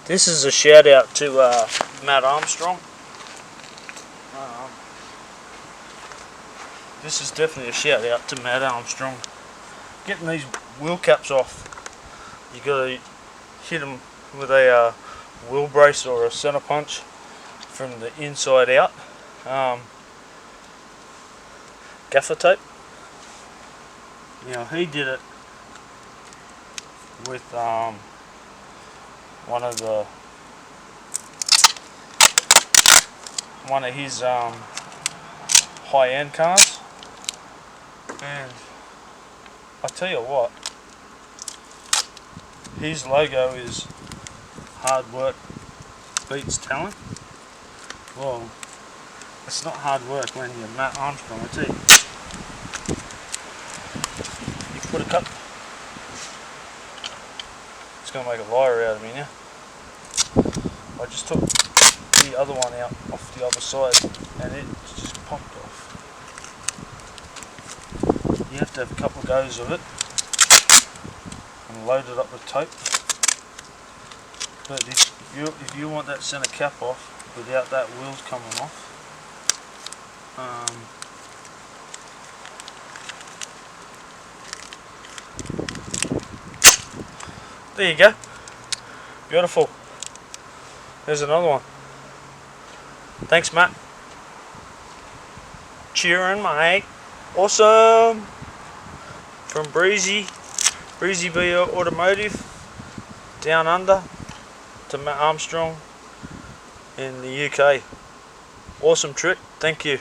This is a shout out to Matt Armstrong. This is definitely a shout out to Matt Armstrong. Getting these wheel caps off, you got to hit them with a wheel brace or a center punch from the inside out. Gaffer tape. Now he did it with one of his high-end cars, and I tell you what, his logo is hard work beats talent. Well, it's not hard work when you're Matt Armstrong, I tell you. You put a cup, it's going to make a liar out of me now. I just took the other one out off the other side and it just popped off. You have to have a couple of goes of it and load it up with tape. But if you want that center cap off without that wheels coming off, there you go. Beautiful. There's another one. Thanks, Matt. Cheering, mate. Awesome. From Briezy B Automotive down under to Matt Armstrong in the UK. Awesome trick. Thank you.